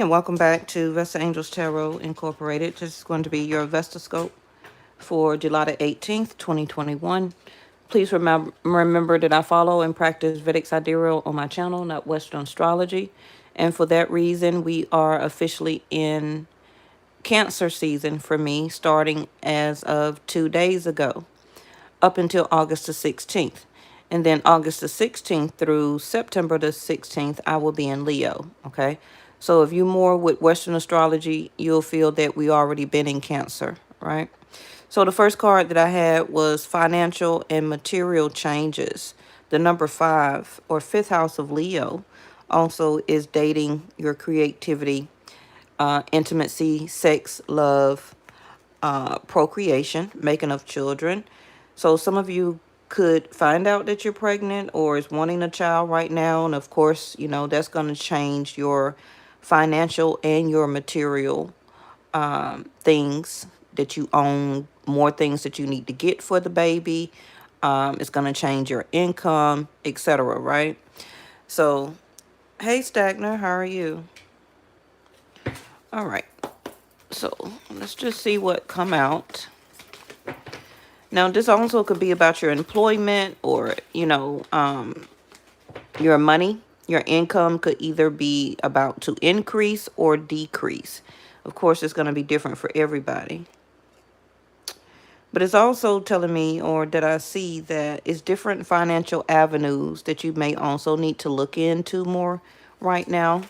And welcome back to Vestaangelstarot Incorporated. This is going to be your Vestascope for July the 18th, 2021. Please remember that I follow and practice Vedic Astrology on my channel, not Western astrology. And for that reason, we are officially in Cancer season for me, starting as of 2 days ago, up until August the 16th. And then August the 16th through September the 16th, I will be in Leo, okay? So if you're more with Western astrology, you'll feel that we already been in Cancer, right? So the first card that I had was financial and material changes. The number 5 or 5th house of Leo also is dating, your creativity, intimacy, sex, love, procreation, making of children. So some of you could find out that you're pregnant or is wanting a child right now. And of course, that's going to change your financial and your material things that you own, more things that you need to get for the baby. It's going to change your income, etc. Right? So, hey, Stagner, how are you? All right. So let's just see what come out. Now, this also could be about your employment or, your money. Your income could either be about to increase or decrease. Of course, it's going to be different for everybody. But it's also telling me, or that I see, that it's different financial avenues that you may also need to look into more right now.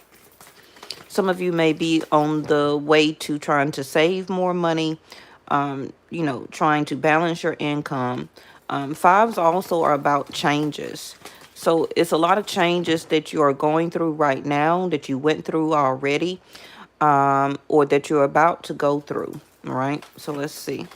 Some of you may be on the way to trying to save more money, trying to balance your income. Fives also are about changes. So it's a lot of changes that you are going through right now, that you went through already, or that you're about to go through. All right. So let's see.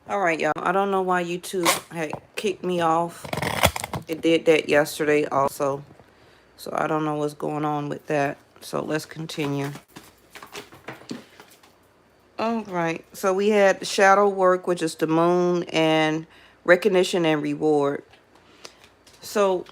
All right, y'all. I don't know why YouTube had kicked me off. It did that yesterday also. So I don't know what's going on with that. So let's continue. All right. So we had shadow work, which is the moon, and recognition and reward. So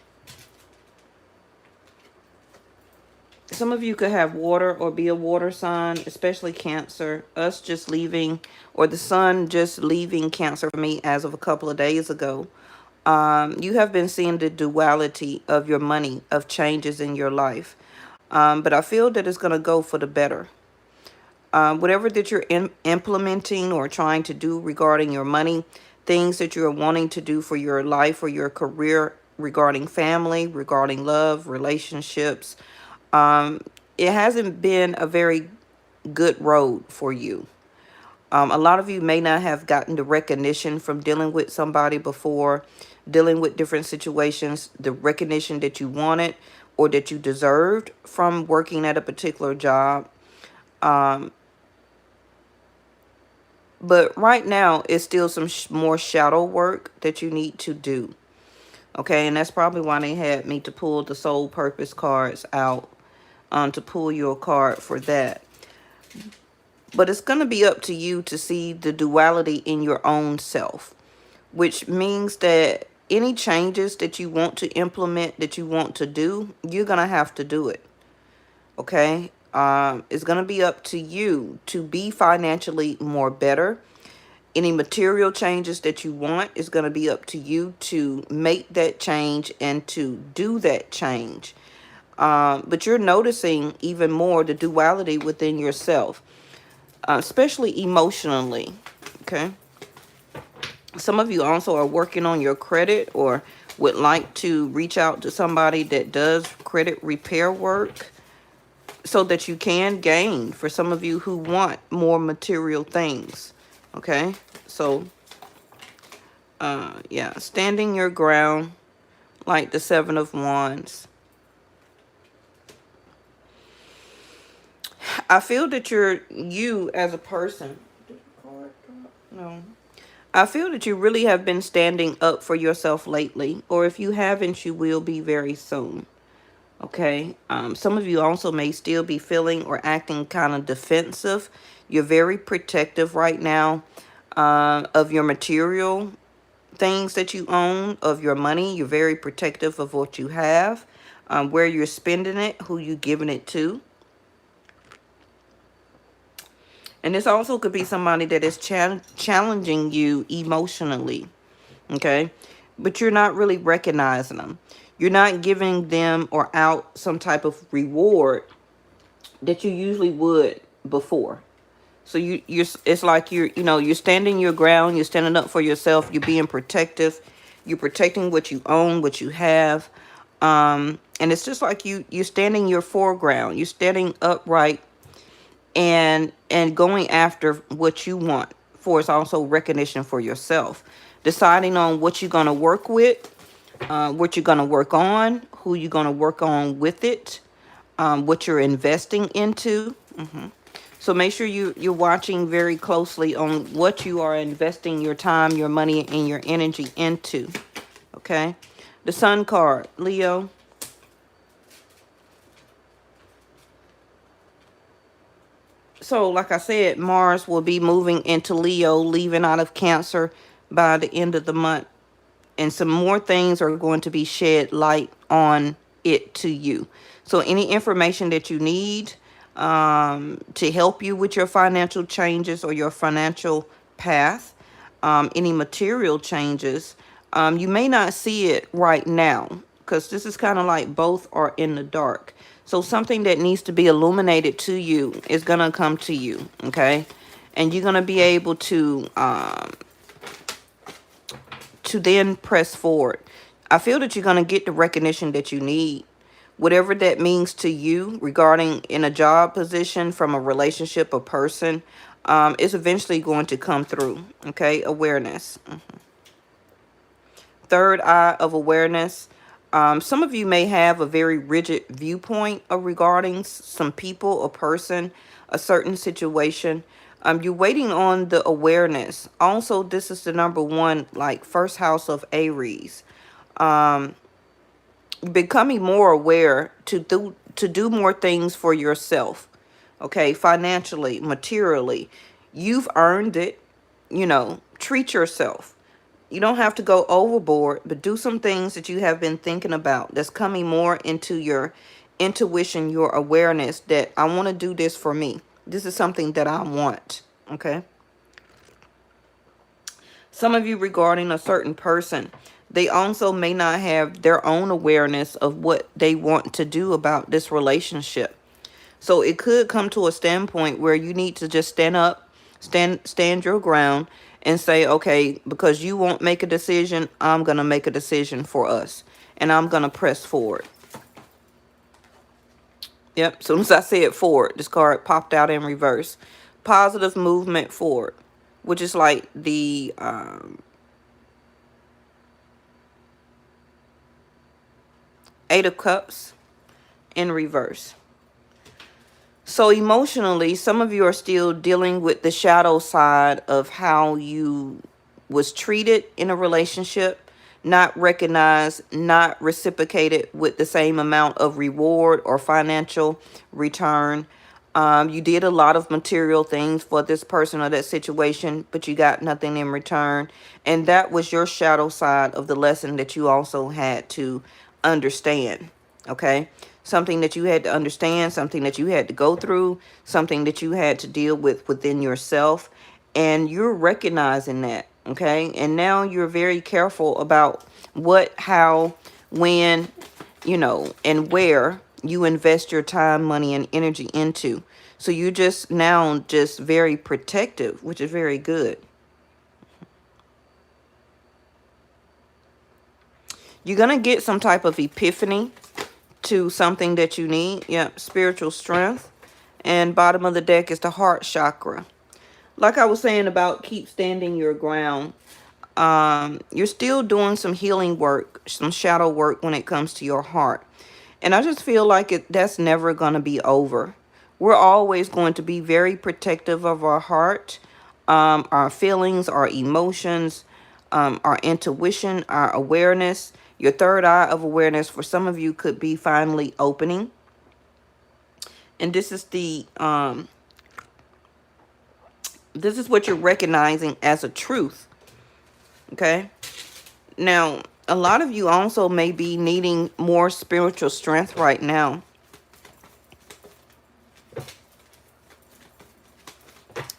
some of you could have water or be a water sign, especially Cancer. Us just leaving, or the sun just leaving Cancer for me as of a couple of days ago. You have been seeing the duality of your money, of changes in your life. But I feel that it's going to go for the better. Whatever that you're implementing or trying to do regarding your money, things that you're wanting to do for your life or your career, regarding family, regarding love, relationships, it hasn't been a very good road for you. A lot of you may not have gotten the recognition from dealing with somebody before, dealing with different situations, the recognition that you wanted or that you deserved from working at a particular job. But right now, it's still some more shadow work that you need to do. Okay, and that's probably why they had me to pull the soul purpose cards out, to pull your card for that. But it's going to be up to you to see the duality in your own self, which means that any changes that you want to implement, that you want to do, you're going to have to do it. Okay? It's going to be up to you to be financially more better. Any material changes that you want is going to be up to you to make that change and to do that change. But you're noticing even more the duality within yourself, especially emotionally. Okay. Some of you also are working on your credit or would like to reach out to somebody that does credit repair work so that you can gain, for some of you who want more material things. Okay. So, yeah, standing your ground, like the 7 of Wands. I feel that you as a person. No. I feel that you really have been standing up for yourself lately, or if you haven't, you will be very soon. Okay. Some of you also may still be feeling or acting kind of defensive You're very protective right now of your material things that you own, of your money. You're very protective of what you have, where you're spending it, who you're giving it to. And this also could be somebody that is challenging you emotionally, okay? But you're not really recognizing them. You're not giving them or out some type of reward that you usually would before. So it's like you're standing your ground, you're standing up for yourself, you're being protective, you're protecting what you own, what you have. And it's just like you're standing your foreground, you're standing upright and going after what you want. For it's also recognition for yourself. Deciding on what you're gonna work with, what you're gonna work on, who you're gonna work on with it, what you're investing into. So make sure you're watching very closely on what you are investing your time, your money, and your energy into. Okay? The Sun card, Leo. So, like I said, Mars will be moving into Leo, leaving out of Cancer by the end of the month. And some more things are going to be shed light on it to you. So any information that you need to help you with your financial changes or your financial path, any material changes, you may not see it right now because this is kind of like both are in the dark. So something that needs to be illuminated to you is going to come to you, okay? And you're going to be able to then press forward. I feel that you're going to get the recognition that you need. Whatever that means to you regarding in a job position, from a relationship, a person, is eventually going to come through. Okay, awareness. Third eye of awareness. Some of you may have a very rigid viewpoint of regarding some people, a person, a certain situation. You're waiting on the awareness. Also, this is the number one, like first house of Aries. Becoming more aware to do more things for yourself. Okay, financially, materially. You've earned it. Treat yourself. You don't have to go overboard, but do some things that you have been thinking about that's coming more into your intuition, your awareness that I want to do this for me. This is something that I want. Okay. Some of you regarding a certain person, they also may not have their own awareness of what they want to do about this relationship. So it could come to a standpoint where you need to just stand up, stand your ground and say, okay, because you won't make a decision, I'm going to make a decision for us. And I'm going to press forward. Yep. As soon as I said forward, this card popped out in reverse. Positive movement forward, which is like the Eight of Cups in reverse. So emotionally, some of you are still dealing with the shadow side of how you was treated in a relationship, not recognized, not reciprocated with the same amount of reward or financial return. You did a lot of material things for this person or that situation, but you got nothing in return. And that was your shadow side of the lesson that you also had to understand. Okay. Something that you had to understand, something that you had to go through, something that you had to deal with within yourself. And you're recognizing that. Okay. And now you're very careful about what, how, when, and where you invest your time, money, and energy into. So you're just now just very protective, which is very good. You're going to get some type of epiphany to something that you need. Yep, spiritual strength. And bottom of the deck is the heart chakra. Like I was saying about keep standing your ground. You're still doing some healing work, some shadow work when it comes to your heart. And I just feel like that's never going to be over. We're always going to be very protective of our heart, our feelings, our emotions, our intuition, our awareness. Your third eye of awareness for some of you could be finally opening. And this is the This is what you're recognizing as a truth. Okay. Now, a lot of you also may be needing more spiritual strength right now.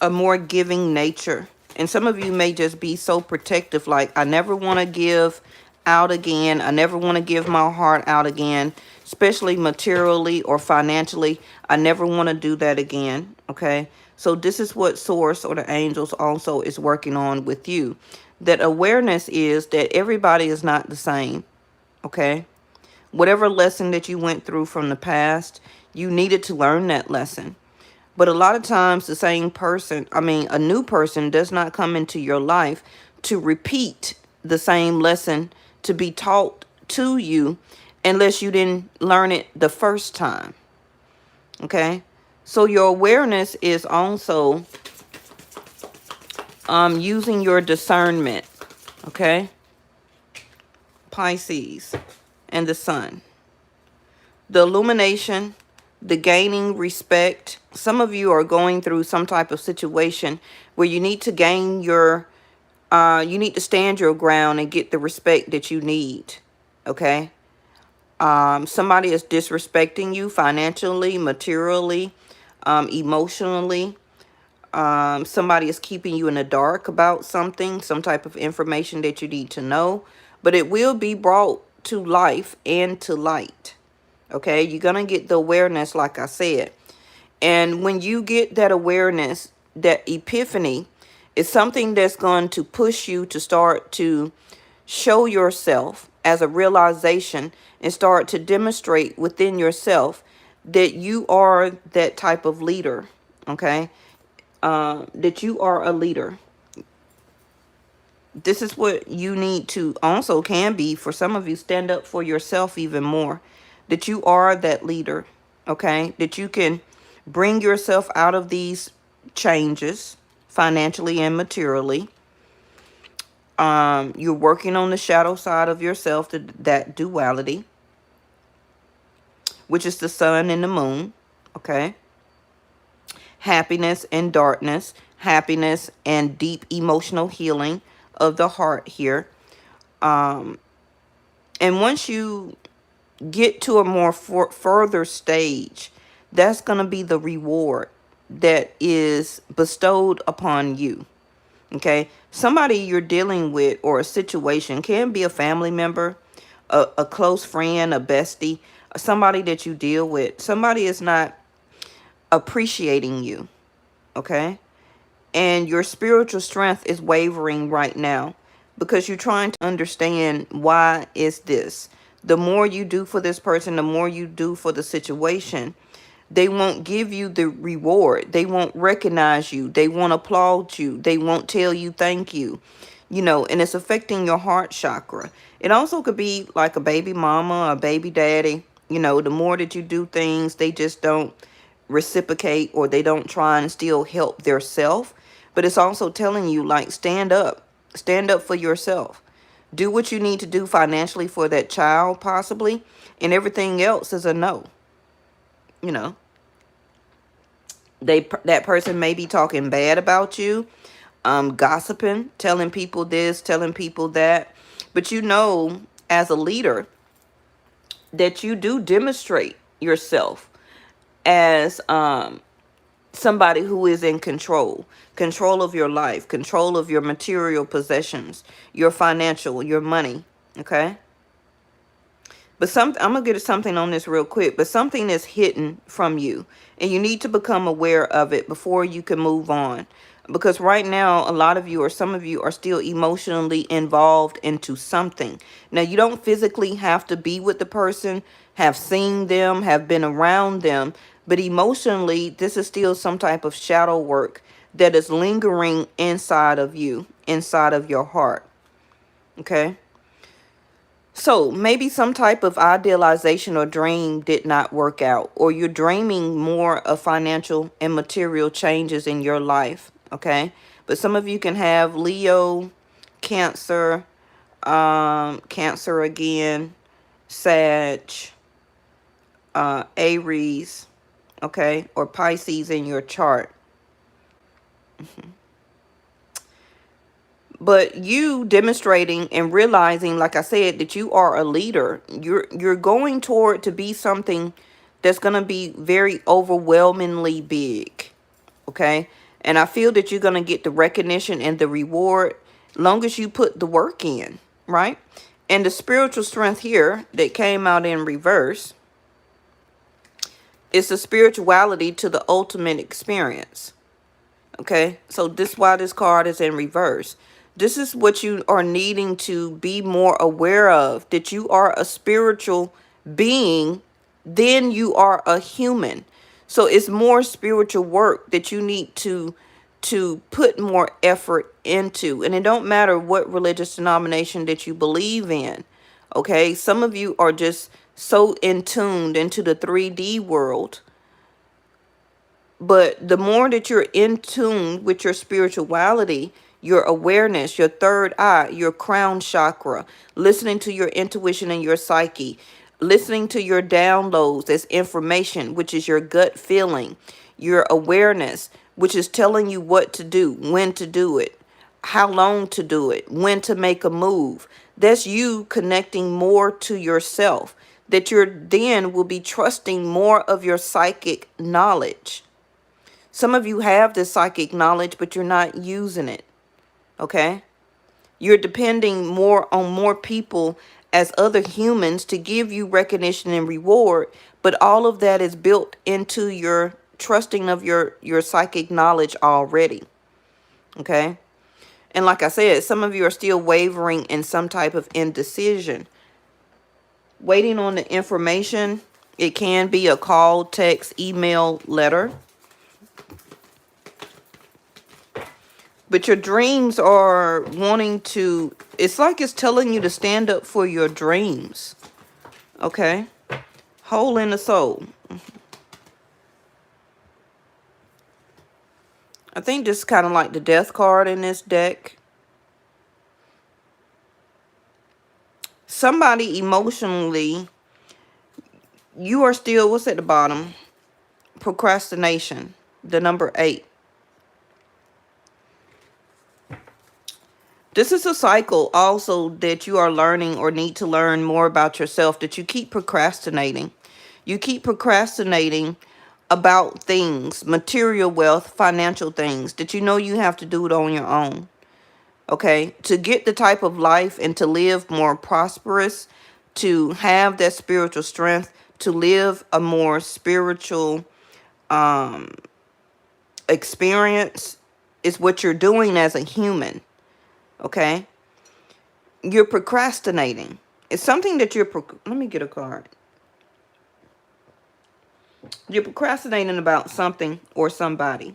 A more giving nature. And some of you may just be so protective, like, I never want to give out again. I never want to give my heart out again, especially materially or financially. I never want to do that again. Okay. So this is what Source or the angels also is working on with you. That awareness is that everybody is not the same. Okay. Whatever lesson that you went through from the past, you needed to learn that lesson. But a lot of times the same person, a new person does not come into your life to repeat the same lesson to be taught to you unless you didn't learn it the first time. Okay? So your awareness is also using your discernment. Okay? Pisces and the sun. The illumination, the gaining respect. Some of you are going through some type of situation where you need to gain your, you need to stand your ground and get the respect that you need. Okay. Somebody is disrespecting you financially, materially, emotionally. Somebody is keeping you in the dark about something, some type of information that you need to know, but it will be brought to life and to light. Okay, you're going to get the awareness, like I said. And when you get that awareness, that epiphany, is something that's going to push you to start to show yourself as a realization and start to demonstrate within yourself that you are that type of leader. Okay, that you are a leader. This is what you need to also can be, for some of you, stand up for yourself even more. That you are that leader, okay? That you can bring yourself out of these changes financially and materially. You're working on the shadow side of yourself, that duality, which is the sun and the moon, okay? Happiness and darkness, happiness and deep emotional healing of the heart here. And once you get to a more further stage, that's going to be the reward that is bestowed upon you. Okay, somebody you're dealing with or a situation can be a family member, a close friend, a bestie, somebody that you deal with. Somebody is not appreciating you. Okay, and your spiritual strength is wavering right now because you're trying to understand, why is this? The more you do for this person, the more you do for the situation, they won't give you the reward. They won't recognize you. They won't applaud you. They won't tell you thank you. And it's affecting your heart chakra. It also could be like a baby mama, a baby daddy. The more that you do things, they just don't reciprocate, or they don't try and still help their self. But it's also telling you, like, stand up for yourself. Do what you need to do financially for that child, possibly, and everything else is a no. That person may be talking bad about you, gossiping, telling people this, telling people that, but as a leader, that you do demonstrate yourself as somebody who is in control of your life, control of your material possessions, your financial, your money. Okay. But I'm going to get something on this real quick, but something is hidden from you and you need to become aware of it before you can move on. Because right now, a lot of you, or some of you, are still emotionally involved into something. Now, you don't physically have to be with the person, have seen them, have been around them, but emotionally, this is still some type of shadow work that is lingering inside of you, inside of your heart. Okay? So maybe some type of idealization or dream did not work out, or you're dreaming more of financial and material changes in your life. Okay. But some of you can have Leo, Cancer, Cancer again, Sag, Aries, okay, or Pisces in your chart. But you demonstrating and realizing, like I said, that you are a leader. You're going toward to be something that's going to be very overwhelmingly big. Okay? And I feel that you're going to get the recognition and the reward long as you put the work in, right? And the spiritual strength here that came out in reverse is the spirituality to the ultimate experience. Okay, so this is why this card is in reverse. This is what you are needing to be more aware of, that you are a spiritual being, then you are a human. So it's more spiritual work that you need to put more effort into. And it don't matter what religious denomination that you believe in. Okay, some of you are just so in tuned into the 3D world. But the more that you're in tune with your spirituality, your awareness, your third eye, your crown chakra, listening to your intuition and your psyche, listening to your downloads as information, which is your gut feeling, your awareness, which is telling you what to do, when to do it, how long to do it, when to make a move. That's you connecting more to yourself, that you're then will be trusting more of your psychic knowledge. Some of you have this psychic knowledge, but you're not using it. Okay? You're depending more on more people as other humans to give you recognition and reward, but all of that is built into your trusting of your psychic knowledge already. Okay? And like I said, some of you are still wavering in some type of indecision. Waiting on the information. It can be a call, text, email, letter. But your dreams are wanting to, it's like it's telling you to stand up for your dreams. Okay? Hole in the soul. I think this is kind of like the death card in this deck. Somebody emotionally, you are still, what's at the bottom? Procrastination. The number 8. This is a cycle also that you are learning or need to learn more about yourself, that you keep procrastinating. You keep procrastinating about things, material wealth, financial things, that you know you have to do it on your own. Okay? To get the type of life and to live more prosperous, to have that spiritual strength, to live a more spiritual experience is what you're doing as a human. Okay? You're procrastinating. It's something that let me get a card. You're procrastinating about something or somebody.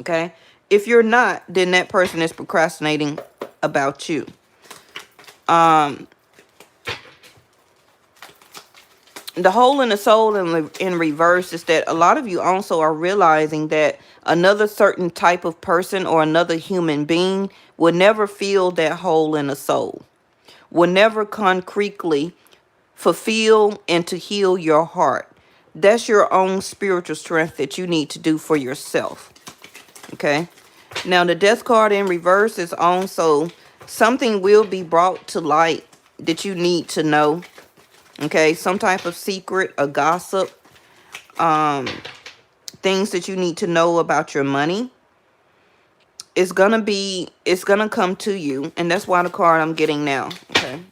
Okay? If you're not, then that person is procrastinating about you. The hole in the soul in reverse is that a lot of you also are realizing that another certain type of person or another human being will never feel that hole in the soul, will never concretely fulfill and to heal your heart. That's your own spiritual strength that you need to do for yourself. Okay? Now, the death card in reverse is also something will be brought to light that you need to know. Okay, some type of secret, a gossip, things that you need to know about your money. It's gonna come to you, and that's why the card I'm getting now. Okay.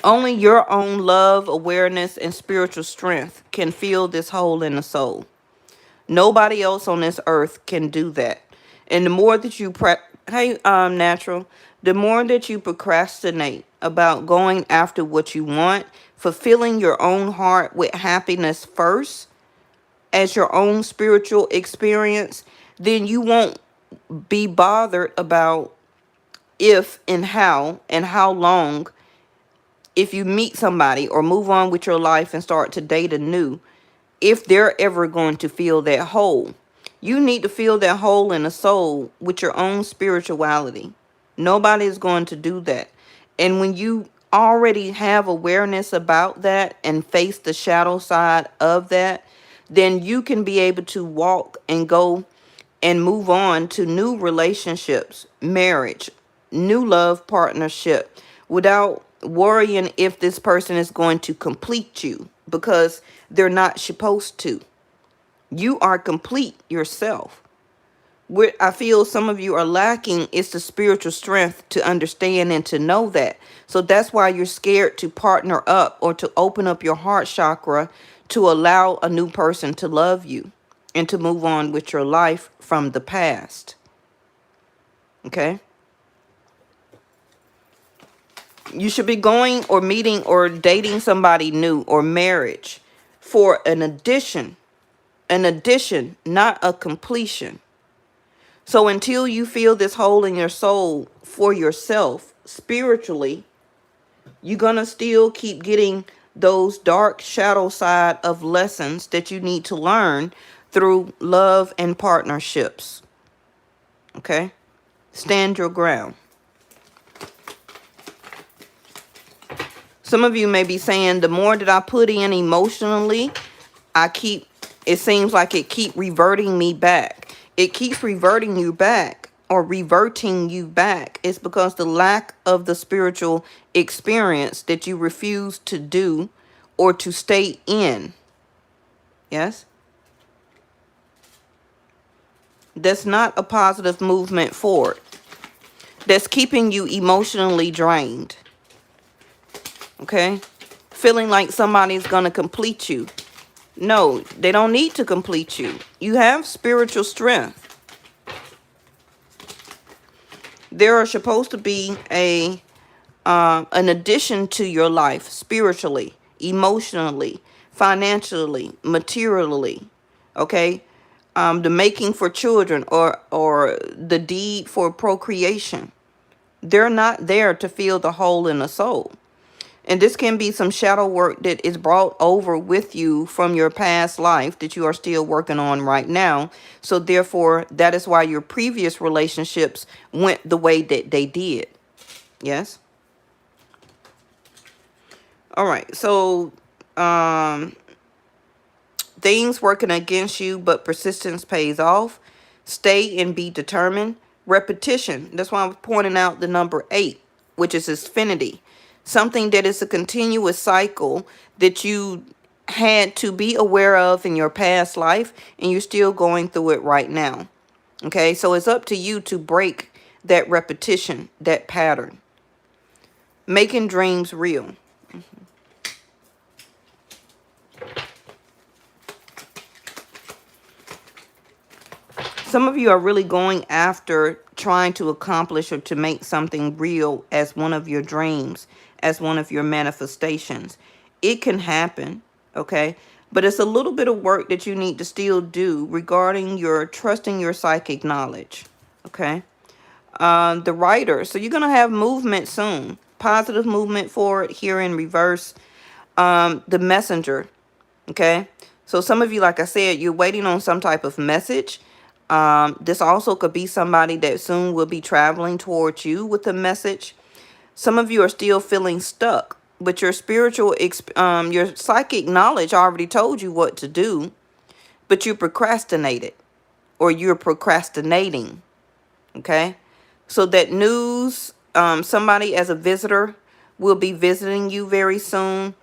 Only your own love, awareness, and spiritual strength can fill this hole in the soul. Nobody else on this earth can do that. And the more that you natural, the more that you procrastinate about going after what you want, fulfilling your own heart with happiness first as your own spiritual experience, then you won't be bothered about if and how long, if you meet somebody or move on with your life and start to date anew, if they're ever going to fill that hole. You need to fill that hole in the soul with your own spirituality. Nobody is going to do that. And when you already have awareness about that and face the shadow side of that, then you can be able to walk and go and move on to new relationships, marriage, new love partnership, without worrying if this person is going to complete you, because they're not supposed to. You are complete yourself. What I feel some of you are lacking is the spiritual strength to understand and to know that. So that's why you're scared to partner up or to open up your heart chakra to allow a new person to love you and to move on with your life from the past. Okay? You should be going or meeting or dating somebody new, or marriage, for an addition, not a completion. So until you feel this hole in your soul for yourself spiritually, you're going to still keep getting those dark shadow side of lessons that you need to learn through love and partnerships. Okay? Stand your ground. Some of you may be saying, the more that I put in emotionally, it seems like it keep reverting me back. It keeps reverting you back, or reverting you back. It's because the lack of the spiritual experience that you refuse to do or to stay in. Yes? That's not a positive movement forward. That's keeping you emotionally drained. Okay? Feeling like somebody's going to complete you. No, they don't need to complete you. You have spiritual strength. There are supposed to be an addition to your life spiritually, emotionally, financially, materially. Okay? The making for children, or the deed for procreation. They're not there to fill the hole in the soul. And this can be some shadow work that is brought over with you from your past life that you are still working on right now. So therefore, that is why your previous relationships went the way that they did. Yes? All right. So, things working against you, but persistence pays off. Stay and be determined. Repetition. That's why I'm pointing out the number 8, which is infinity. Something that is a continuous cycle that you had to be aware of in your past life, and you're still going through it right now. Okay, so it's up to you to break that repetition, that pattern. Making dreams real. Some of you are really going after trying to accomplish or to make something real as one of your dreams, as one of your manifestations. It can happen, okay? But it's a little bit of work that you need to still do regarding your trusting your psychic knowledge, okay? The writer, so you're going to have movement soon. Positive movement forward here in reverse. The messenger, okay? So some of you, like I said, you're waiting on some type of message. This also could be somebody that soon will be traveling towards you with a message. Some of you are still feeling stuck, but your your psychic knowledge already told you what to do, but you procrastinated, or you're procrastinating. Okay. So that news, somebody as a visitor will be visiting you very soon.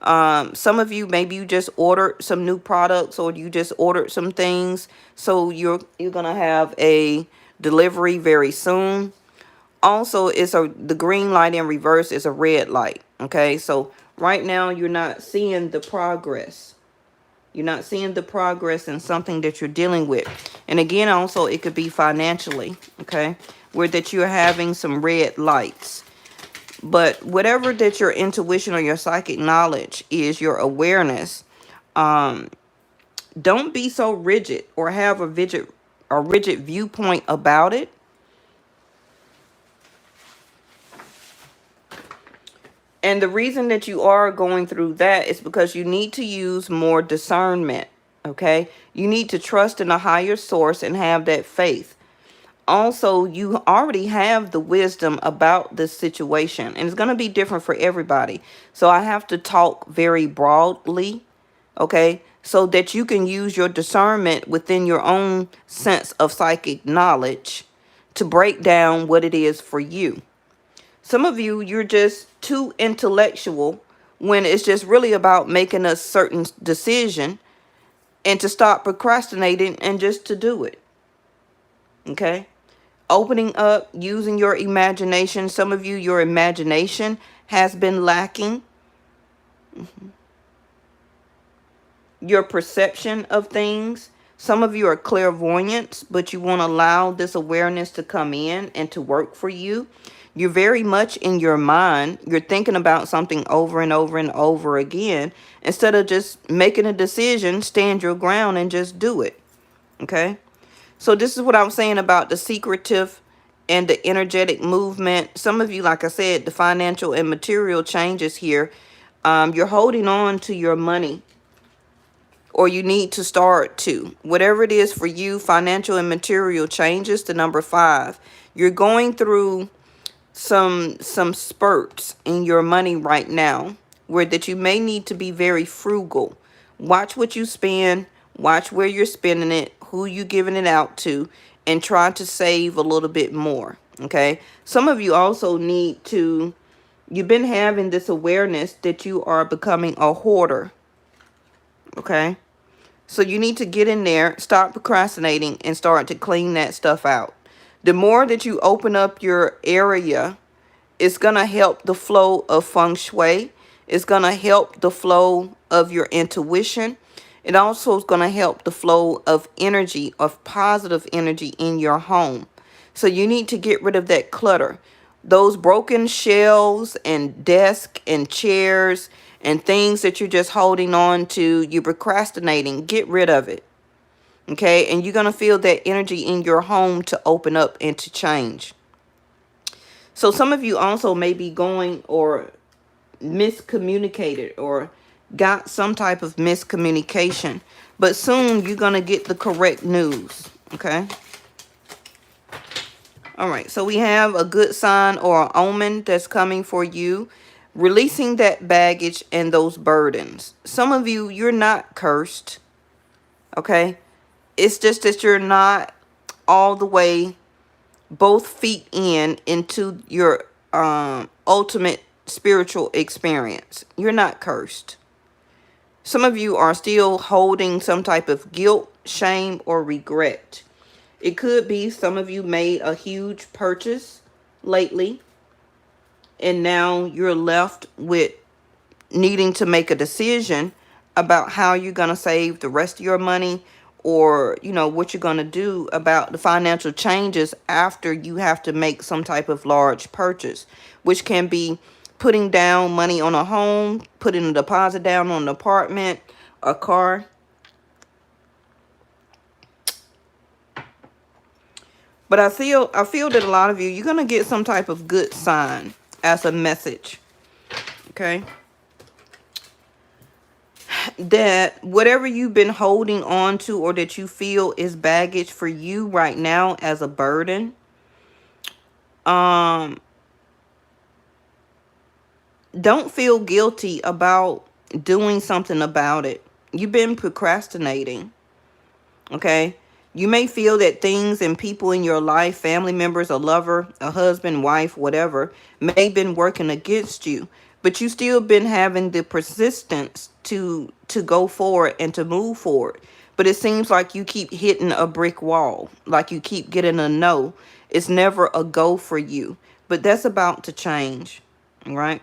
Some of you, maybe you just ordered some new products, or you just ordered some things. So you're going to have a delivery very soon. Also, the green light in reverse is a red light. Okay. So right now you're not seeing the progress. You're not seeing the progress in something that you're dealing with. And again, also it could be financially. Okay. Where that you're having some red lights. But whatever that your intuition or your psychic knowledge is, your awareness, don't be so rigid or have a rigid viewpoint about it. And the reason that you are going through that is because you need to use more discernment. Okay? You need to trust in a higher source and have that faith. Also, you already have the wisdom about this situation, and it's going to be different for everybody. So I have to talk very broadly. Okay. so that you can use your discernment within your own sense of psychic knowledge to break down what it is for you. Some of you, you're just too intellectual when it's just really about making a certain decision, and to stop procrastinating and just to do it. Okay? Opening up, using your imagination. Some of you, your imagination has been lacking. Your perception of things. Some of you are clairvoyants, but you won't allow this awareness to come in and to work for you. You're very much in your mind. You're thinking about something over and over and over again. Instead of just making a decision, stand your ground and just do it. Okay? So this is what I was saying about the secretive and the energetic movement. Some of you, like I said, the financial and material changes here. You're holding on to your money, or you need to start to. Whatever it is for you, financial and material changes to number 5. You're going through some spurts in your money right now where that you may need to be very frugal. Watch what you spend, watch where you're spending it, who you giving it out to, and try to save a little bit more. Okay? Some of you also need to, you've been having this awareness that you are becoming a hoarder. Okay? So you need to get in there, stop procrastinating, and start to clean that stuff out. The more that you open up your area, it's going to help the flow of feng shui. It's going to help the flow of your intuition. It also is going to help the flow of energy, of positive energy in your home. So you need to get rid of that clutter. Those broken shelves and desks and chairs and things that you're just holding on to, you're procrastinating, get rid of it. Okay? And you're going to feel that energy in your home to open up and to change. So some of you also may be going or miscommunicated or got some type of miscommunication. But soon you're going to get the correct news. Okay? All right. So we have a good sign or an omen that's coming for you. Releasing that baggage and those burdens. Some of you, you're not cursed. Okay? It's just that you're not all the way both feet into your ultimate spiritual experience. You're not cursed. Some of you are still holding some type of guilt, shame, or regret. It could be some of you made a huge purchase lately, and now you're left with needing to make a decision about how you're going to save the rest of your money, or, you know, what you're going to do about the financial changes after you have to make some type of large purchase, which can be putting down money on a home, putting a deposit down on an apartment, a car. But I feel that a lot of you, you're going to get some type of good sign as a message. Okay? That whatever you've been holding on to or that you feel is baggage for you right now as a burden, don't feel guilty about doing something about it. You've been procrastinating. Okay? You may feel that things and people in your life, family members, a lover, a husband, wife, whatever, may have been working against you. But you still been having the persistence to go forward and to move forward. But it seems like you keep hitting a brick wall. Like you keep getting a no. It's never a go for you. But that's about to change. Right?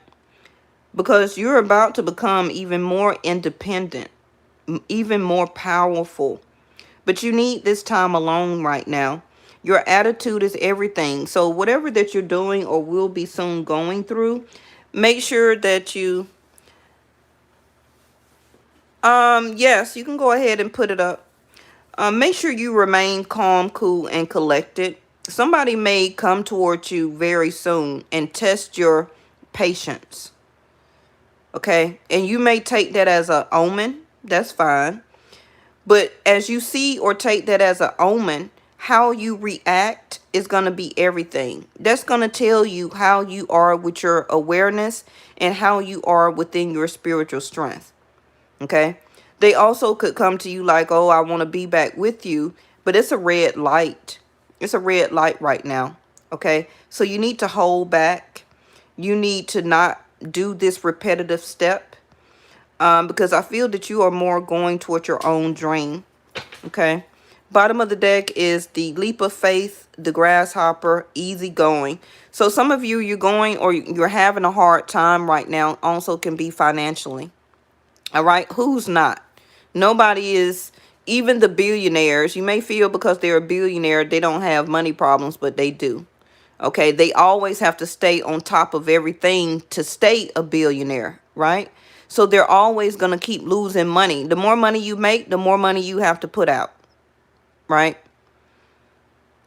Because you're about to become even more independent. Even more powerful. But you need this time alone right now. Your attitude is everything. So whatever that you're doing or will be soon going through, make sure that you, yes, you can go ahead and put it up. Make sure you remain calm, cool, and collected. Somebody may come towards you very soon and test your patience. Okay? And you may take that as an omen. That's fine. But as you see or take that as an omen, how you react is going to be everything. That's going to tell you how you are with your awareness and how you are within your spiritual strength. Okay? They also could come to you like, oh, I want to be back with you, but it's a red light. It's a red light right now. Okay, so you need to hold back. You need to not do this repetitive step, because I feel that you are more going toward your own dream. Okay, bottom of the deck is the leap of faith, the grasshopper, easy going. So some of you, you're going, or you're having a hard time right now, also can be financially. All right, who's not? Nobody is. Even the billionaires, you may feel because they're a billionaire they don't have money problems, but they do. Okay, they always have to stay on top of everything to stay a billionaire, right? So they're always going to keep losing money. The more money you make, the more money you have to put out, right?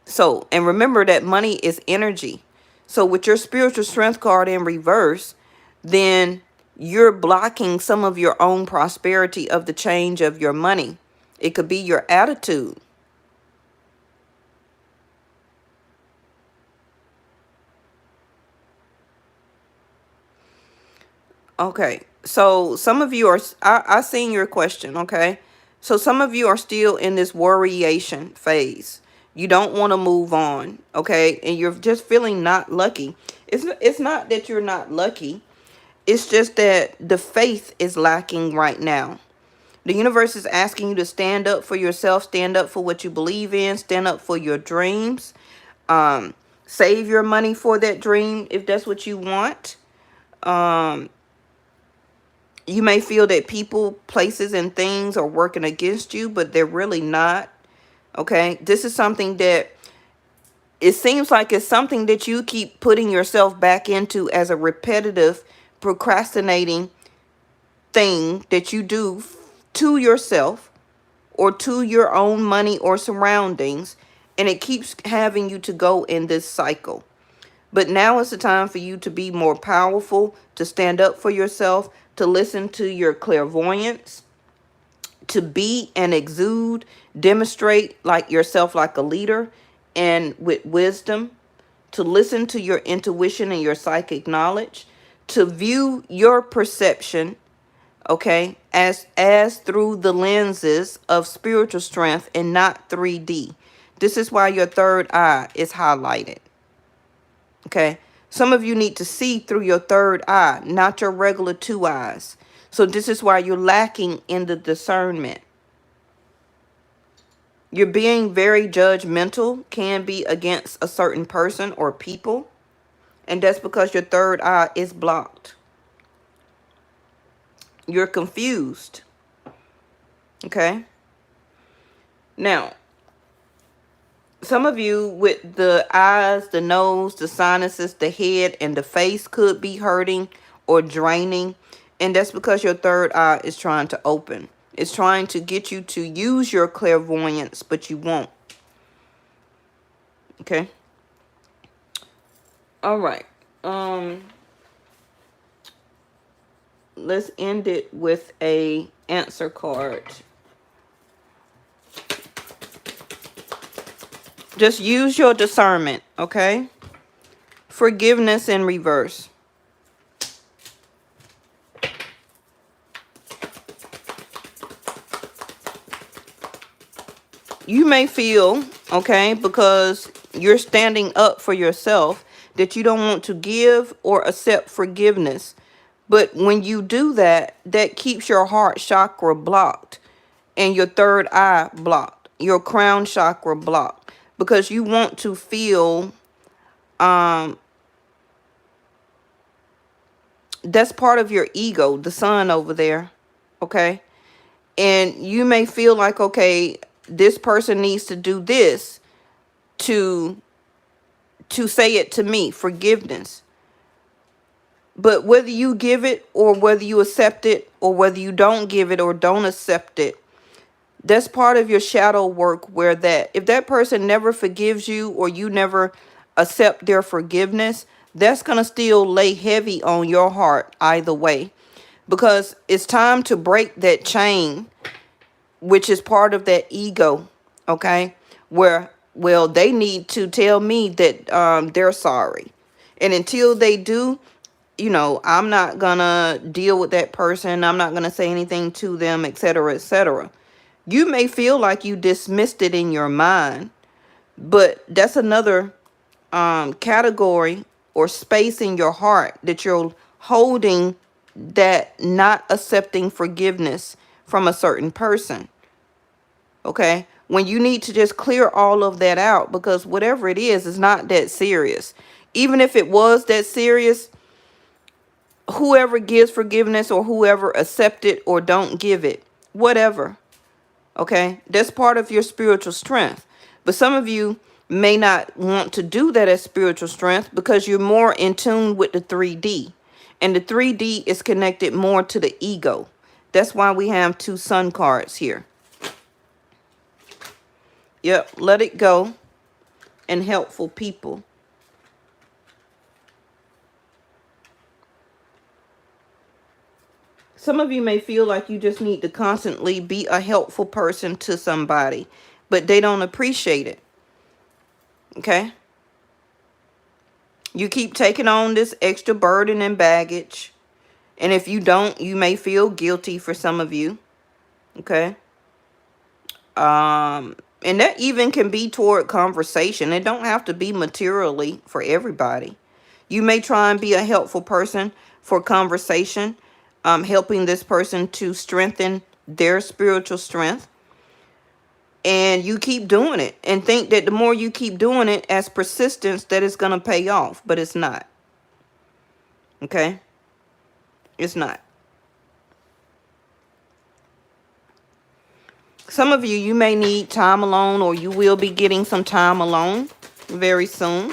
So, and remember that money is energy. So with your spiritual strength card in reverse, then you're blocking some of your own prosperity of the change of your money. It could be your attitude. Okay, so some of you are, I seen your question, okay? So some of you are still in this worryation phase. You don't want to move on, okay? And you're just feeling not lucky. It's not that you're not lucky. It's just that the faith is lacking right now. The universe is asking you to stand up for yourself, stand up for what you believe in, stand up for your dreams. Save your money for that dream if that's what you want. You may feel that people, places, and things are working against you, but they're really not. Okay, this is something that it seems like it's something that you keep putting yourself back into as a repetitive, procrastinating thing that you do to yourself or to your own money or surroundings, and it keeps having you to go in this cycle. But now is the time for you to be more powerful, to stand up for yourself, to listen to your clairvoyance, to be and exude, demonstrate like yourself like a leader and with wisdom, to listen to your intuition and your psychic knowledge, to view your perception, okay, as through the lenses of spiritual strength and not 3D. This is why your third eye is highlighted. Okay, some of you need to see through your third eye, not your regular two eyes. So this is why you're lacking in the discernment. You're being very judgmental, can be against a certain person or people. And that's because your third eye is blocked. You're confused. Okay. Now, some of you with the eyes, the nose, the sinuses, the head, and the face could be hurting or draining. And that's because your third eye is trying to open. It's trying to get you to use your clairvoyance, but you won't. Okay. All right. Let's end it with a answer card. Just use your discernment, okay? Forgiveness in reverse. You may feel, okay, because you're standing up for yourself, that you don't want to give or accept forgiveness. But when you do that, that keeps your heart chakra blocked and your third eye blocked, your crown chakra blocked, because you want to feel, that's part of your ego, the sun over there, okay? And you may feel like, okay, this person needs to do this to say it to me, forgiveness. But whether you give it or whether you accept it or whether you don't give it or don't accept it, that's part of your shadow work, where that if that person never forgives you or you never accept their forgiveness, that's going to still lay heavy on your heart either way, because it's time to break that chain, which is part of that ego, okay, where, well, they need to tell me that they're sorry. And until they do, you know, I'm not gonna deal with that person. I'm not gonna say anything to them, etc., etc. You may feel like you dismissed it in your mind, but that's another category or space in your heart that you're holding, that not accepting forgiveness from a certain person. Okay, when you need to just clear all of that out, because whatever it is not that serious. Even if it was that serious, whoever gives forgiveness or whoever accept it or don't give it, whatever, okay, that's part of your spiritual strength. But some of you may not want to do that as spiritual strength because you're more in tune with the 3D, and the 3D is connected more to the ego. That's why we have 2 sun cards here. Yep, let it go and helpful people. Some of you may feel like you just need to constantly be a helpful person to somebody, but they don't appreciate it. Okay? You keep taking on this extra burden and baggage. And if you don't, you may feel guilty for some of you. Okay? And that even can be toward conversation. It don't have to be materially for everybody. You may try and be a helpful person for conversation, helping this person to strengthen their spiritual strength. And you keep doing it and think that the more you keep doing it as persistence, that it's going to pay off. But it's not. Okay? It's not. Some of you, you may need time alone, or you will be getting some time alone very soon.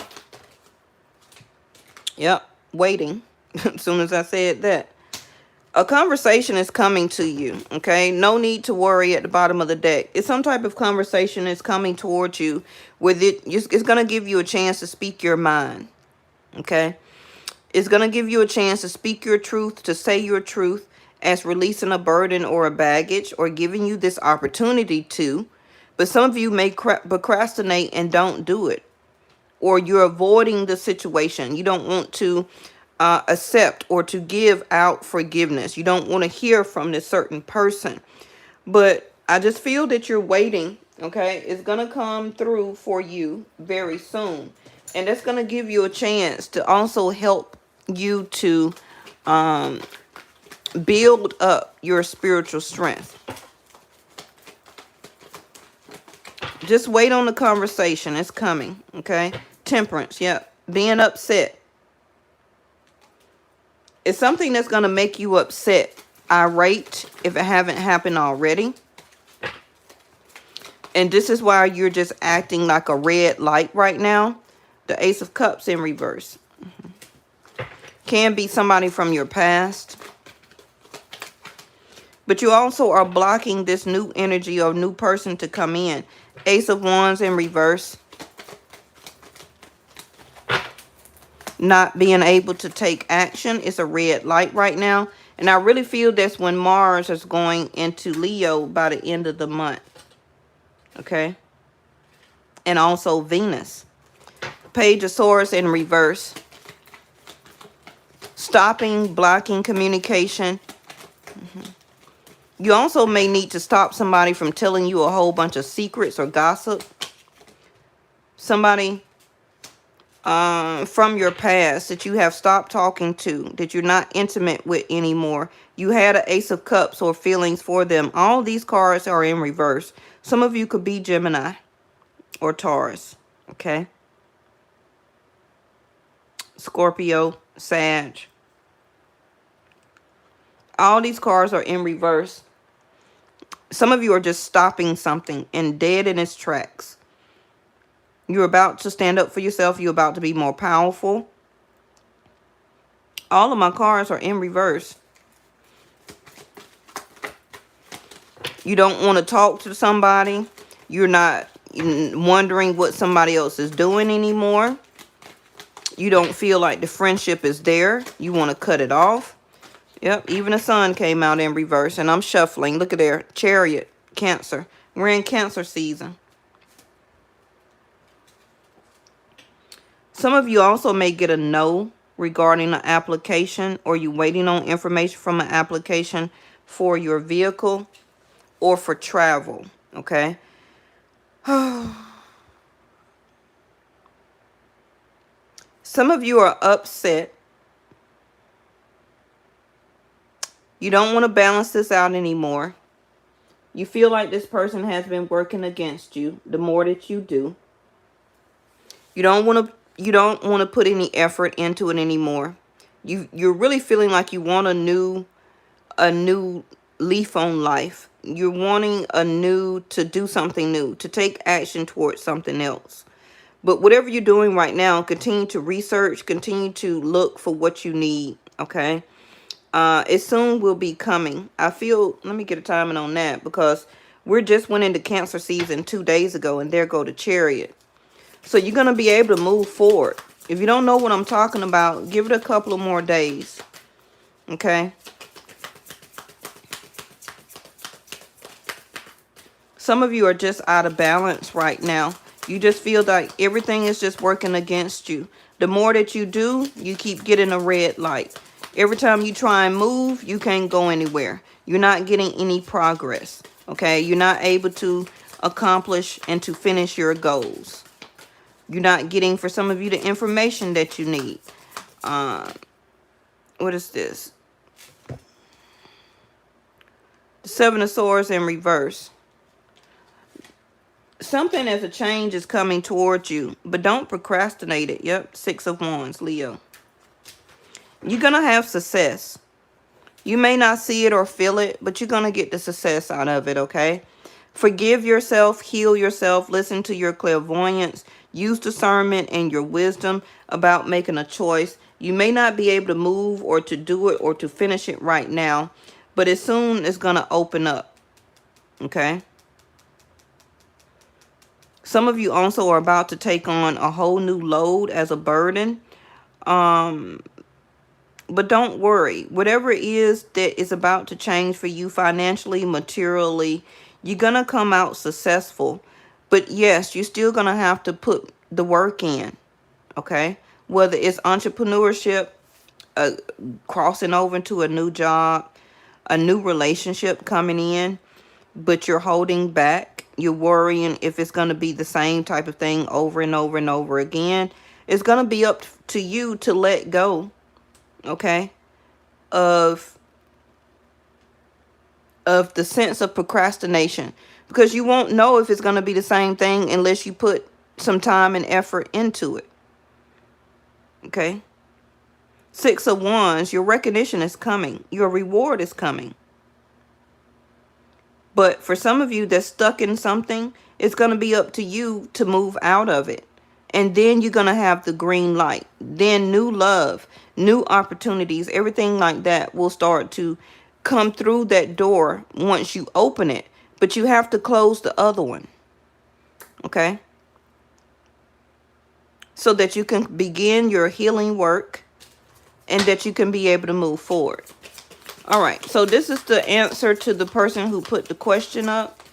Yep, waiting. As soon as I said that. A conversation is coming to you, okay? No need to worry at the bottom of the deck. It's some type of conversation is coming towards you with it. It's going to give you a chance to speak your mind, okay? It's going to give you a chance to speak your truth, to say your truth, as releasing a burden or a baggage, or giving you this opportunity to. But some of you may procrastinate and don't do it, or you're avoiding the situation. You don't want to accept or to give out forgiveness. You don't want to hear from this certain person. But I just feel that you're waiting, okay? It's going to come through for you very soon. And that's going to give you a chance to also help you to build up your spiritual strength. Just wait on the conversation. It's coming, okay? Temperance, yep. Being upset. It's something that's going to make you upset, irate, if it haven't happened already. And this is why you're just acting like a red light right now. The Ace of Cups in reverse. Can be somebody from your past. But you also are blocking this new energy or new person to come in. Ace of Wands in reverse. Not being able to take action is a red light right now. And I really feel that's when Mars is going into Leo by the end of the month. Okay. And also Venus. Page of Swords in reverse. Stopping, blocking communication. You also may need to stop somebody from telling you a whole bunch of secrets or gossip. Somebody from your past that you have stopped talking to, that you're not intimate with anymore. You had an Ace of Cups or feelings for them. All these cards are in reverse. Some of you could be Gemini or Taurus, okay? Scorpio, Sag. All these cards are in reverse. Some of you are just stopping something and dead in its tracks. You're about to stand up for yourself. You're about to be more powerful. All of my cards are in reverse. You don't want to talk to somebody. You're not wondering what somebody else is doing anymore. You don't feel like the friendship is there. You want to cut it off. Yep, even the sun came out in reverse. And I'm shuffling. Look at there. Chariot, Cancer. We're in Cancer season. Some of you also may get a no regarding an application, or you waiting on information from an application for your vehicle or for travel, okay? Some of you are upset. You don't want to balance this out anymore. You feel like this person has been working against you the more that you do. You don't want to put any effort into it anymore. You're really feeling like you want a new leaf on life. You're wanting to do something new, to take action towards something else. But whatever you're doing right now, continue to research, continue to look for what you need, okay? It soon will be coming. I feel, let me get a timing on that, because we're just went into Cancer season 2 days ago, and there go the Chariot. So you're going to be able to move forward. If you don't know what I'm talking about, give it a couple of more days, okay? Some of you are just out of balance right now. You just feel like everything is just working against you. The more that you do, you keep getting a red light. Every time you try and move, you can't go anywhere. You're not getting any progress, okay? You're not able to accomplish and to finish your goals. You're not getting, for some of you, the information that you need. What is this? The Seven of Swords in reverse. Something as a change is coming towards you, but don't procrastinate it. Yep, Six of Wands, Leo. You're going to have success. You may not see it or feel it, but you're going to get the success out of it, okay? Forgive yourself, heal yourself, listen to your clairvoyance, use discernment and your wisdom about making a choice. You may not be able to move or to do it or to finish it right now, but as soon it's going to open up, okay? Some of you also are about to take on a whole new load as a burden. But don't worry. Whatever it is that is about to change for you financially, materially, you're going to come out successful. But yes, you're still going to have to put the work in, okay? Whether it's entrepreneurship, crossing over into a new job, a new relationship coming in, but you're holding back. You're worrying if it's going to be the same type of thing over and over and over again. It's going to be up to you to let go, okay, of the sense of procrastination, because you won't know if it's going to be the same thing unless you put some time and effort into it, okay? Six of Wands, your recognition is coming. Your reward is coming. But for some of you that's stuck in something, it's going to be up to you to move out of it. And then you're going to have the green light. Then new love, new opportunities, everything like that will start to come through that door once you open it. But you have to close the other one, okay? So that you can begin your healing work and that you can be able to move forward. All right, so this is the answer to the person who put the question up.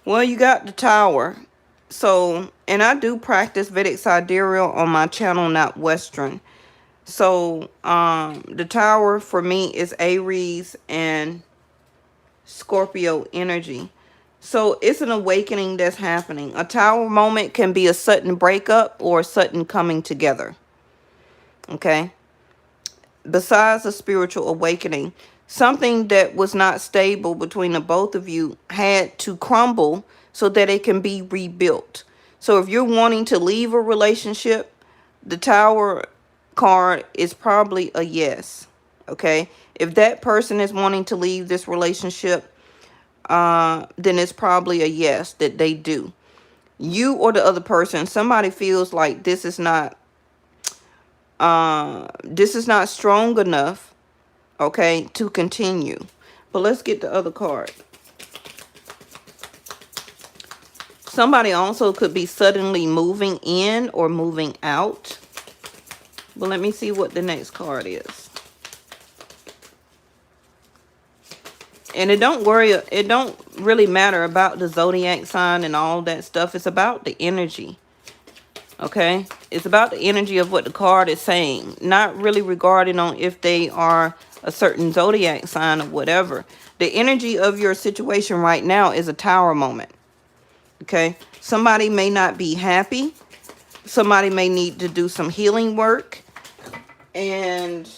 Well, you got the Tower. So, and I do practice Vedic Sidereal on my channel, not Western. So, the Tower for me is Aries and Scorpio energy. So, it's an awakening that's happening. A Tower moment can be a sudden breakup or a sudden coming together. Okay? Besides a spiritual awakening, something that was not stable between the both of you had to crumble so that it can be rebuilt. So if you're wanting to leave a relationship, the Tower card is probably a yes, okay? If that person is wanting to leave this relationship, then it's probably a yes that they do. You or the other person, somebody feels like this is not strong enough okay, to continue. But let's get the other card. Somebody also could be suddenly moving in or moving out. But let me see what the next card is. And it don't really matter about the zodiac sign and all that stuff. It's about the energy. Okay? It's about the energy of what the card is saying. Not really regarding on if they are a certain zodiac sign or whatever. The energy of your situation right now is a tower moment. Okay? Somebody may not be happy. Somebody may need to do some healing work. And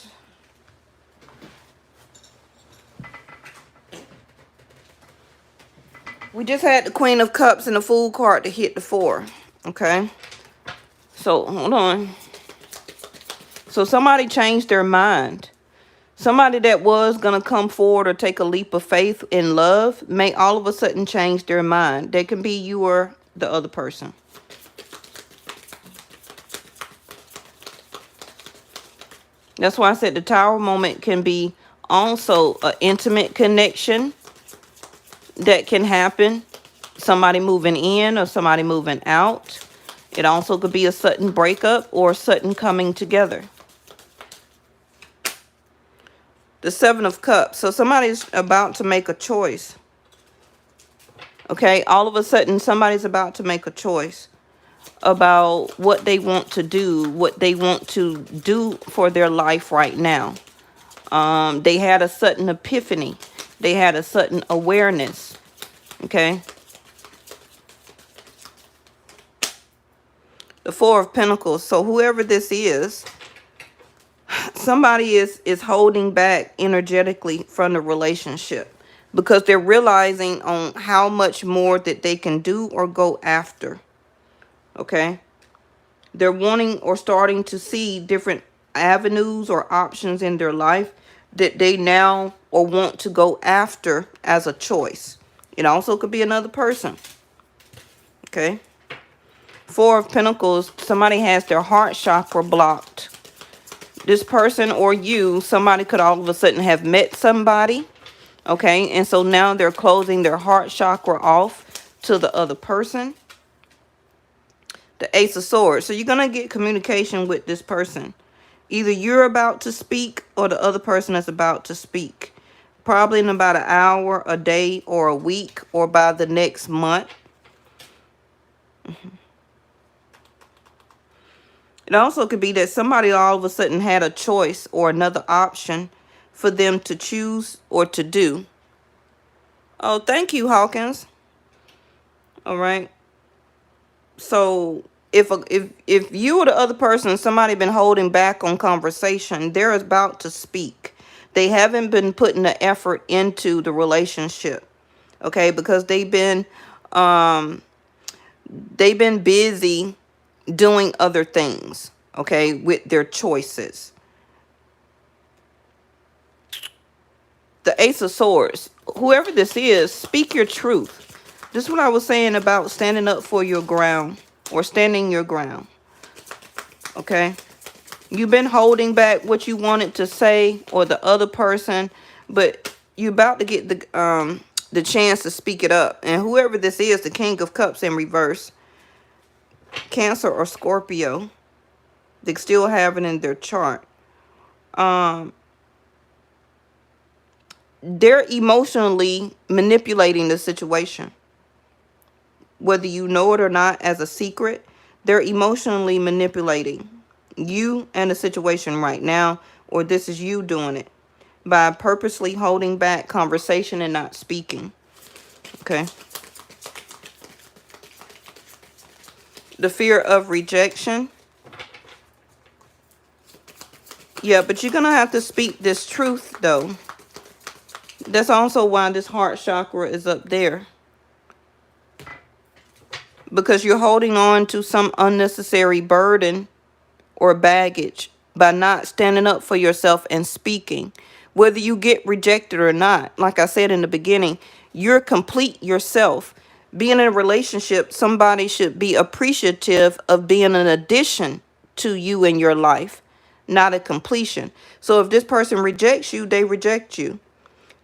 we just had the Queen of Cups and the Fool card to hit the 4. Okay? So, hold on. So, somebody changed their mind. Somebody that was going to come forward or take a leap of faith in love may all of a sudden change their mind. They can be you or the other person. That's why I said the tower moment can be also an intimate connection that can happen. Somebody moving in or somebody moving out. It also could be a sudden breakup or a sudden coming together. The 7 of Cups. So somebody's about to make a choice. Okay, all of a sudden somebody's about to make a choice about what they want to do, what they want to do for their life right now. They had a sudden epiphany. They had a sudden awareness. Okay. The 4 of Pentacles. So whoever this is, somebody is holding back energetically from the relationship because they're realizing on how much more that they can do or go after. Okay. They're wanting or starting to see different avenues or options in their life that they now or want to go after as a choice. It also could be another person. Okay. 4 of Pentacles, somebody has their heart chakra blocked. This person or you, somebody could all of a sudden have met somebody. Okay. And so now they're closing their heart chakra off to the other person. The Ace of Swords. So you're going to get communication with this person. Either you're about to speak or the other person is about to speak. Probably in about an hour, a day, or a week, or by the next month. It also could be that somebody all of a sudden had a choice or another option for them to choose or to do. Oh, thank you, Hawkins. All right. So if you or the other person, somebody been holding back on conversation, they're about to speak. They haven't been putting the effort into the relationship. Okay, because they've been busy doing other things, okay, with their choices. The Ace of Swords. Whoever this is, speak your truth. This is what I was saying about standing up for your ground or standing your ground. Okay. You've been holding back what you wanted to say or the other person, but you're about to get the chance to speak it up. And whoever this is, the King of Cups in reverse, Cancer or Scorpio, they still have it in their chart. They're emotionally manipulating the situation. Whether you know it or not as a secret, they're emotionally manipulating you and the situation right now, or this is you doing it by purposely holding back conversation and not speaking. Okay. The fear of rejection. Yeah, but you're going to have to speak this truth, though. That's also why this heart chakra is up there. Because you're holding on to some unnecessary burden or baggage by not standing up for yourself and speaking. Whether you get rejected or not, like I said in the beginning, you're complete yourself. Being in a relationship, somebody should be appreciative of being an addition to you in your life, not a completion. So if this person rejects you, they reject you.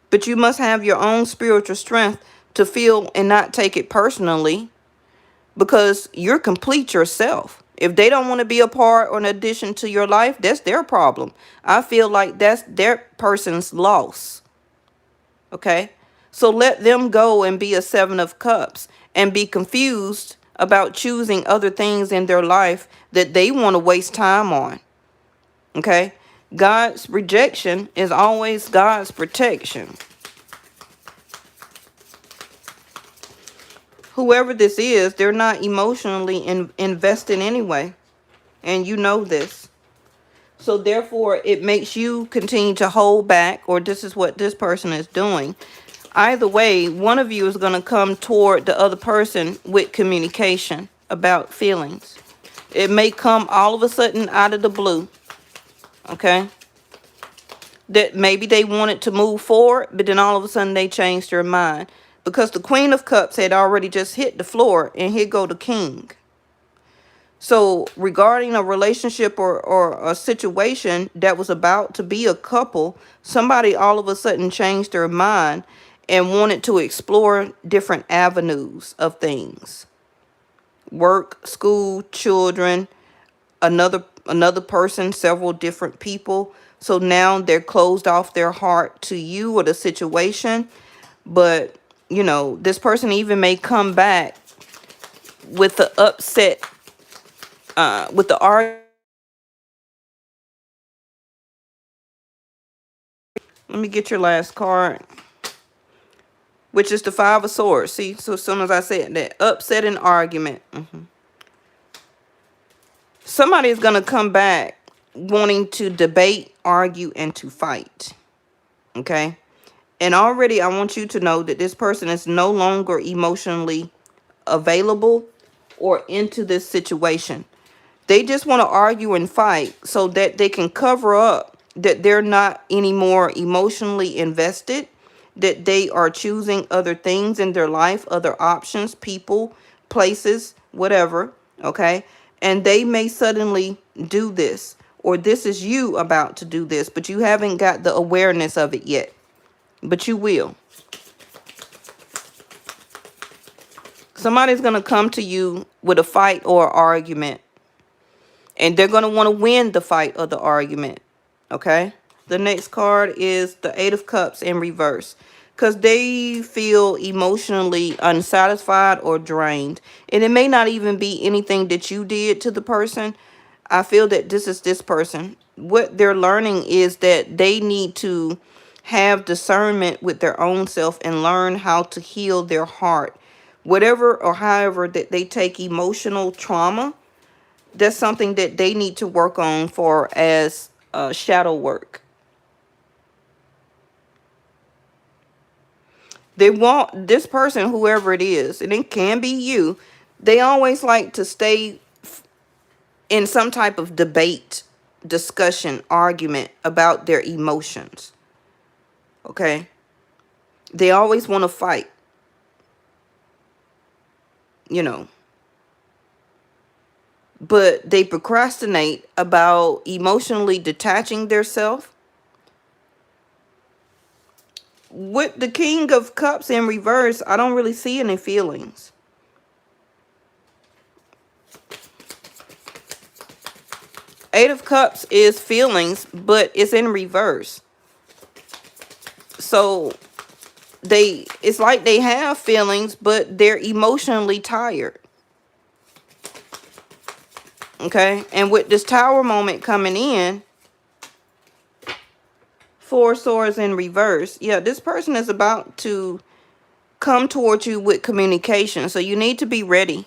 But you must have your own spiritual strength to feel and not take it personally, because you're complete yourself. If they don't want to be a part or an addition to your life, that's their problem. I feel like that's their person's loss. Okay? So let them go and be a Seven of Cups and be confused about choosing other things in their life that they want to waste time on. Okay? God's rejection is always God's protection. Whoever this is, they're not emotionally invested anyway. And you know this. So therefore, it makes you continue to hold back, or this is what this person is doing. Either way, one of you is going to come toward the other person with communication about feelings. It may come all of a sudden out of the blue. Okay? That maybe they wanted to move forward, but then all of a sudden they changed their mind. Because the Queen of Cups had already just hit the floor, and here go the King. So regarding a relationship or a situation that was about to be a couple, somebody all of a sudden changed their mind and wanted to explore different avenues of things. Work, school, children, another person, several different people. So now they're closed off their heart to you or the situation. But, you know, this person even may come back with the upset, with the argument. Let me get your last card, which is the Five of Swords. See, so as soon as I said that, upsetting argument. Somebody is going to come back wanting to debate, argue, and to fight. Okay? And already I want you to know that this person is no longer emotionally available or into this situation. They just want to argue and fight so that they can cover up that they're not anymore emotionally invested, that they are choosing other things in their life, other options, people, places, whatever, okay? And they may suddenly do this, or this is you about to do this, but you haven't got the awareness of it yet, but you will. Somebody's going to come to you with a fight or argument, and they're going to want to win the fight or the argument. Okay? The next card is the Eight of Cups in reverse. Because they feel emotionally unsatisfied or drained. And it may not even be anything that you did to the person. I feel that this is this person. What they're learning is that they need to have discernment with their own self and learn how to heal their heart. Whatever or however that they take emotional trauma, that's something that they need to work on for as shadow work. They want this person, whoever it is, and it can be you, they always like to stay in some type of debate, discussion, argument about their emotions. Okay? They always want to fight. You know. But they procrastinate about emotionally detaching themselves. With the King of Cups in reverse, I don't really see any feelings. Eight of Cups is feelings, but it's in reverse. So it's like they have feelings, but they're emotionally tired. Okay? And with this Tower moment coming in, Four Swords in reverse. Yeah, this person is about to come towards you with communication. So you need to be ready.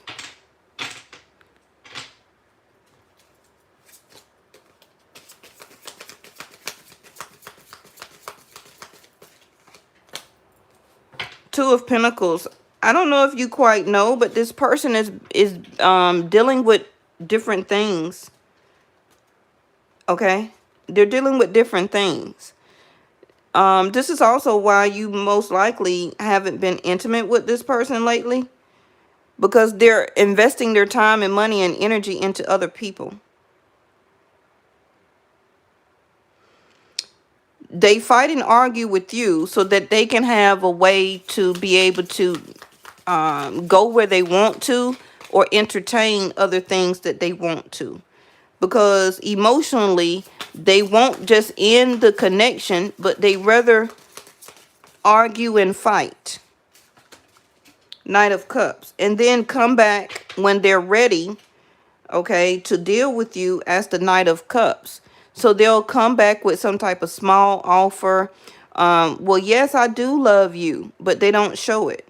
Two of Pentacles. I don't know if you quite know, but this person is dealing with different things. Okay? They're dealing with different things. This is also why you most likely haven't been intimate with this person lately. Because they're investing their time and money and energy into other people. They fight and argue with you so that they can have a way to be able to go where they want to, or entertain other things that they want to. Because emotionally, they won't just end the connection, but they rather argue and fight. Knight of Cups. And then come back when they're ready, okay, to deal with you as the Knight of Cups. So they'll come back with some type of small offer. Well, yes, I do love you, but they don't show it.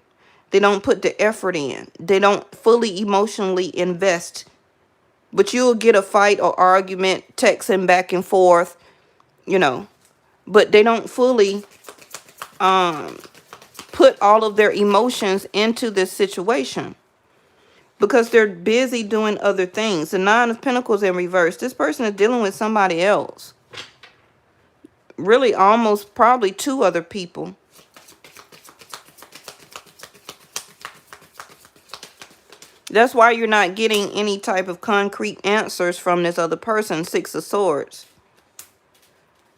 They don't put the effort in. They don't fully emotionally invest. But you'll get a fight or argument, texting back and forth, you know. But they don't fully put all of their emotions into this situation, because they're busy doing other things. The Nine of Pentacles in reverse. This person is dealing with somebody else. Really, almost probably two other people. That's why you're not getting any type of concrete answers from this other person. Six of Swords.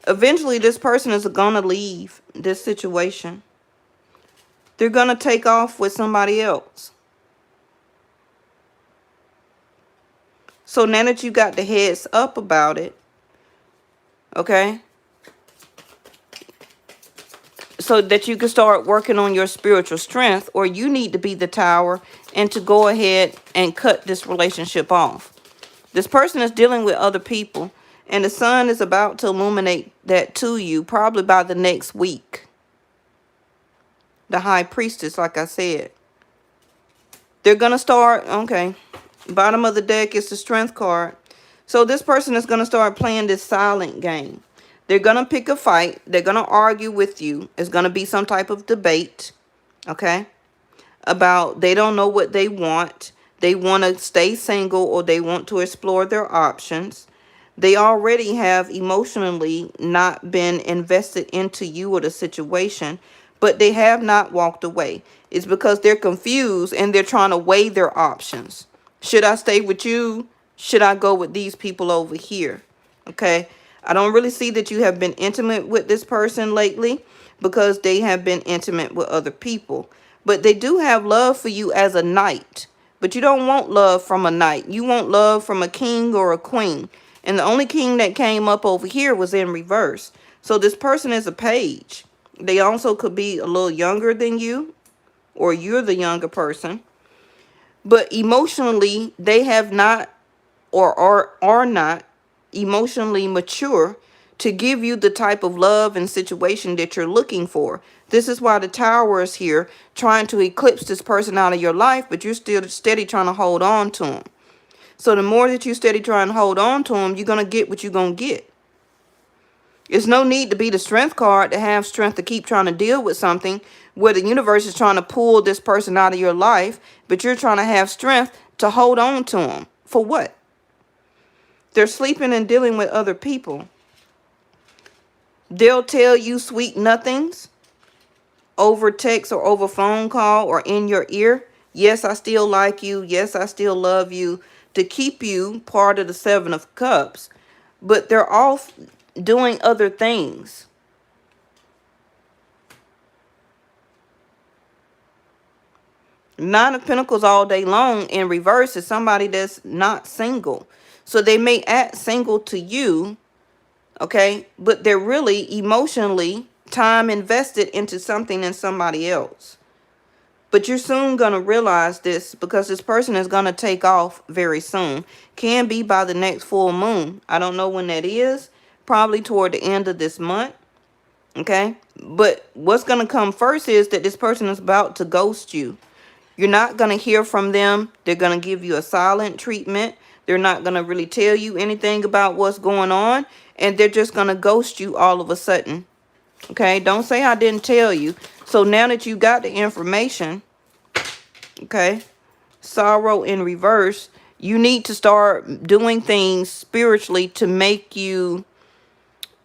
Eventually, this person is going to leave this situation. They're going to take off with somebody else. So now that you got the heads up about it, okay, so that you can start working on your spiritual strength, or you need to be the tower and to go ahead and cut this relationship off. This person is dealing with other people, and the sun is about to illuminate that to you probably by the next week. The High Priestess, like I said. They're going to start, okay, bottom of the deck is the Strength card. So this person is going to start playing this silent game. They're going to pick a fight. They're going to argue with you. It's going to be some type of debate, okay, about they don't know what they want. They want to stay single, or they want to explore their options. They already have emotionally not been invested into you or the situation, but they have not walked away. It's because they're confused and they're trying to weigh their options. Should I stay with you? Should I go with these people over here? Okay. I don't really see that you have been intimate with this person lately, because they have been intimate with other people. But they do have love for you as a knight. But you don't want love from a knight. You want love from a king or a queen. And the only king that came up over here was in reverse. So this person is a page. They also could be a little younger than you, or you're the younger person. But emotionally, they have not, or are not emotionally mature to give you the type of love and situation that you're looking for. This is why the Tower is here, trying to eclipse this person out of your life, but you're still steady trying to hold on to them. So the more that you steady trying to hold on to them, you're going to get what you're going to get. There's no need to be the Strength card to have strength to keep trying to deal with something where the universe is trying to pull this person out of your life, but you're trying to have strength to hold on to them. For what? They're sleeping and dealing with other people. They'll tell you sweet nothings over text or over phone call or in your ear. Yes, I still like you. Yes, I still love you. To keep you part of the Seven of Cups. But they're off doing other things. Nine of Pentacles all day long in reverse is somebody that's not single. So they may act single to you, okay, but they're really emotionally time invested into something and somebody else. But you're soon going to realize this, because this person is going to take off very soon. Can be by the next full moon. I don't know when that is. Probably toward the end of this month. Okay. But what's going to come first is that this person is about to ghost you. You're not going to hear from them. They're going to give you a silent treatment. They're not going to really tell you anything about what's going on. And they're just going to ghost you all of a sudden. Okay. Don't say I didn't tell you. So now that you got the information, okay, sorrow in reverse, you need to start doing things spiritually to make you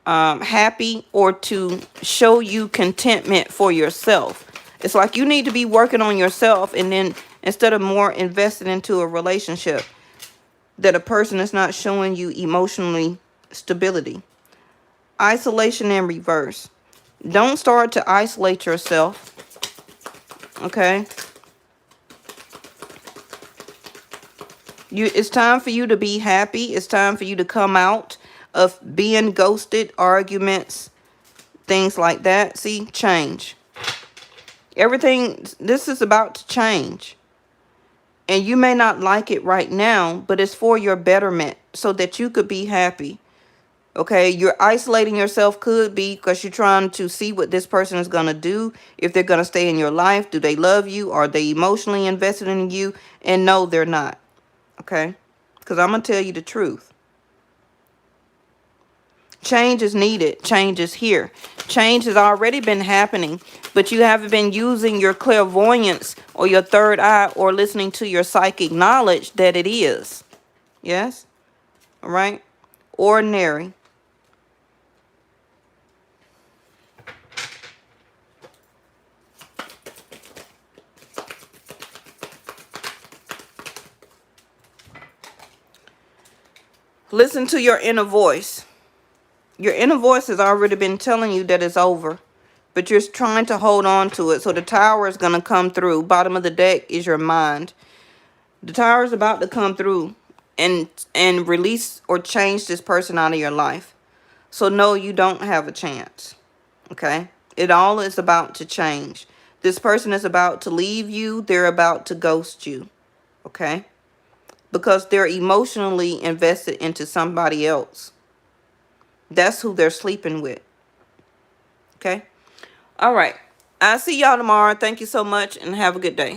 happy, or to show you contentment for yourself. It's like you need to be working on yourself, and then instead of more invested into a relationship that a person is not showing you emotionally stability. Isolation in reverse. Don't start to isolate yourself. Okay? It's time for you to be happy. It's time for you to come out of being ghosted, arguments, things like that. See, change. Everything, this is about to change. And you may not like it right now, but it's for your betterment so that you could be happy. Okay, you're isolating yourself could be because you're trying to see what this person is going to do. If they're going to stay in your life, do they love you? Are they emotionally invested in you? And no, they're not. Okay, because I'm going to tell you the truth. Change is needed. Change is here. Change has already been happening, but you haven't been using your clairvoyance or your third eye or listening to your psychic knowledge that it is. Yes? All right? Ordinary. Listen to your inner voice. Your inner voice has already been telling you that it's over, but you're trying to hold on to it. So the tower is going to come through. Bottom of the deck is your mind. The tower is about to come through and release or change this person out of your life. So no, you don't have a chance. Okay? It all is about to change. This person is about to leave you. They're about to ghost you. Okay? Because they're emotionally invested into somebody else. That's who they're sleeping with. Okay? All right. I'll see y'all tomorrow. Thank you so much and have a good day.